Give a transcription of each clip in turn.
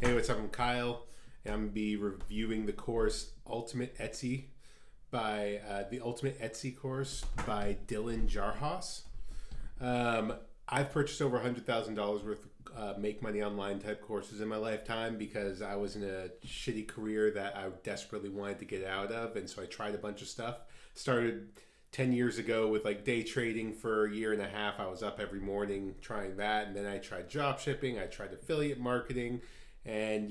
Hey, what's up? I'm Kyle, and I'm gonna be reviewing the course the Ultimate Etsy course by Jahraus. Um, I've purchased over $100,000 worth of make money online type courses in my lifetime because I was in a shitty career that I desperately wanted to get out of, and so I tried a bunch of stuff. Started 10 years ago with like day trading for a year and a half. I was up every morning trying that, and then I tried drop shipping, I tried affiliate marketing, and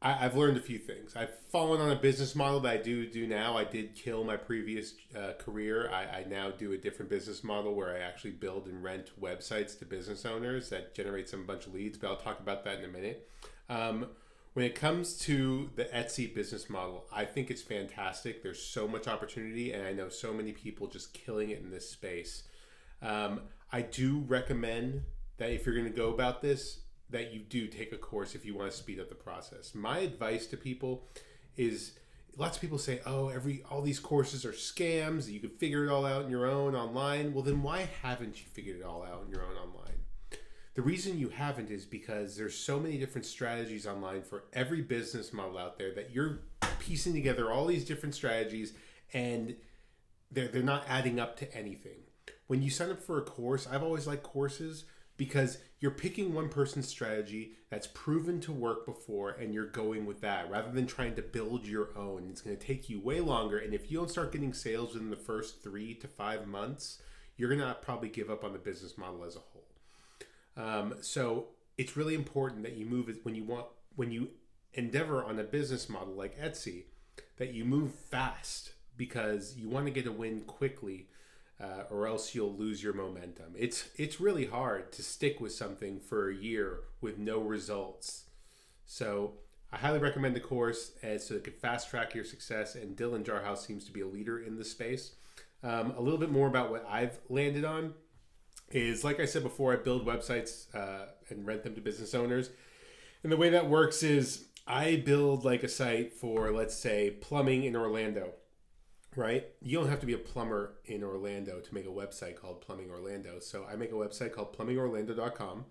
I've learned a few things. I've fallen on a business model that I do now. I did kill my previous career. I now do a different business model where I actually build and rent websites to business owners that generate some bunch of leads, but I'll talk about that in a minute. When it comes to the Etsy business model, I think it's fantastic. There's so much opportunity, and I know so many people just killing it in this space. I do recommend that if you're going to go about this, that you do take a course if you want to speed up the process. My advice to people is, lots of people say, "Oh, all these courses are scams. You can figure it all out on your own online." Well, then why haven't you figured it all out on your own online? The reason you haven't is because there's so many different strategies online for every business model out there that you're piecing together all these different strategies, and they're not adding up to anything. When you sign up for a course, I've always liked courses because you're picking one person's strategy that's proven to work before, and you're going with that rather than trying to build your own. It's going to take you way longer, and if you don't start getting sales within the first 3 to 5 months, you're going to probably give up on the business model as a whole. So it's really important that you move when you endeavor on a business model like Etsy, that you move fast because you want to get a win quickly. Or else you'll lose your momentum. It's really hard to stick with something for a year with no results. So I highly recommend the course so it can fast track your success. And Jahraus seems to be a leader in this space. A little bit more about what I've landed on is, like I said before, I build websites and rent them to business owners. And the way that works is I build like a site for, let's say, plumbing in Orlando. Right? You don't have to be a plumber in Orlando to make a website called Plumbing Orlando. So I make a website called plumbingorlando.com.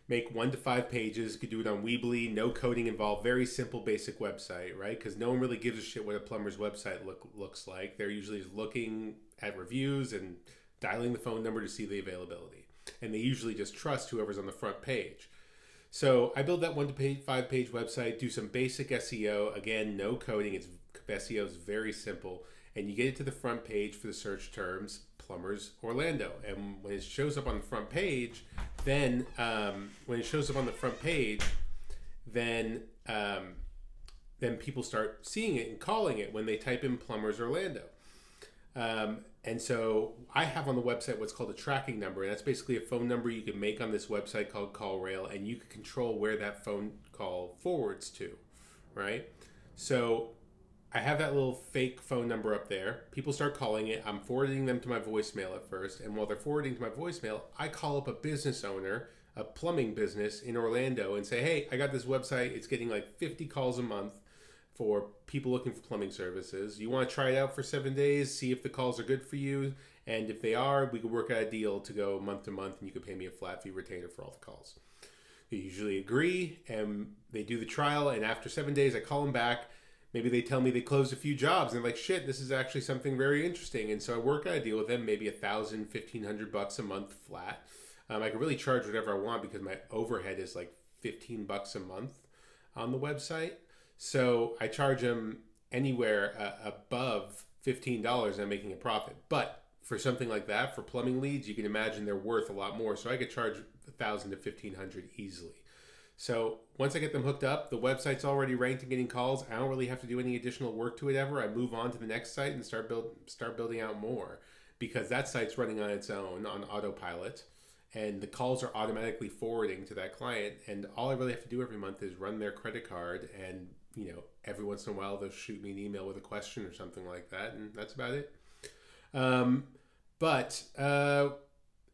Make 1 to 5 pages. You could do it on Weebly. No coding involved. Very simple, basic website, right? Because no one really gives a shit what a plumber's website looks like. They're usually just looking at reviews and dialing the phone number to see the availability. And they usually just trust whoever's on the front page. So I build that 1 to 5 page website, do some basic SEO. Again, no coding. SEO is very simple. And you get it to the front page for the search terms plumbers Orlando. And when it shows up on the front page, then people start seeing it and calling it when they type in plumbers Orlando. And so I have on the website what's called a tracking number, and that's basically a phone number you can make on this website called CallRail, and you can control where that phone call forwards to, right? So I have that little fake phone number up there. People start calling it. I'm forwarding them to my voicemail at first. And while they're forwarding to my voicemail, I call up a business owner, a plumbing business in Orlando, and say, "Hey, I got this website. It's getting like 50 calls a month for people looking for plumbing services. You want to try it out for 7 days, see if the calls are good for you. And if they are, we could work out a deal to go month to month, and you could pay me a flat fee retainer for all the calls." They usually agree, and they do the trial. And after 7 days, I call them back. Maybe they tell me they closed a few jobs and they're like, "Shit, this is actually something very interesting." And so I work out a deal with them, maybe $1,000, $1,500 a month flat. I can really charge whatever I want because my overhead is like $15 a month on the website. So I charge them anywhere above $15 and I'm making a profit. But for something like that, for plumbing leads, you can imagine they're worth a lot more. So I could charge $1,000 to $1,500 easily. So once I get them hooked up, the website's already ranked and getting calls. I don't really have to do any additional work to it ever. I move on to the next site and start building out more, because that site's running on its own on autopilot, and the calls are automatically forwarding to that client. And all I really have to do every month is run their credit card, and every once in a while they'll shoot me an email with a question or something like that, and that's about it.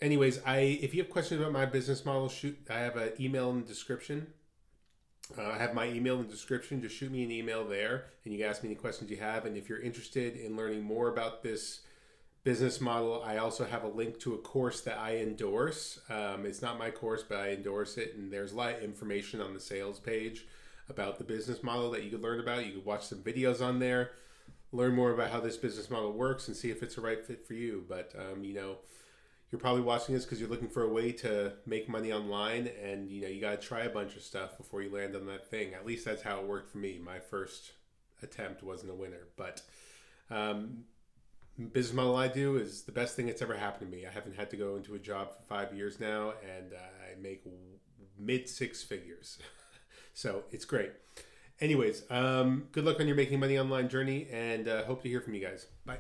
Anyways, if you have questions about my business model, I have an email in the description. I have my email in the description. Just shoot me an email there, and you can ask me any questions you have. And if you're interested in learning more about this business model. I also have a link to a course that I endorse. It's not my course, but I endorse it, and there's a lot of information on the sales page about the business model that you could learn about. You could watch some videos on there, learn more about how this business model works, and see if it's a right fit for you. But you're probably watching this because you're looking for a way to make money online, and you got to try a bunch of stuff before you land on that thing. At least that's how it worked for me. My first attempt wasn't a winner, but business model I do is the best thing that's ever happened to me. I haven't had to go into a job for 5 years now, and I make mid six figures. So it's great. Anyways, good luck on your making money online journey, and hope to hear from you guys. Bye.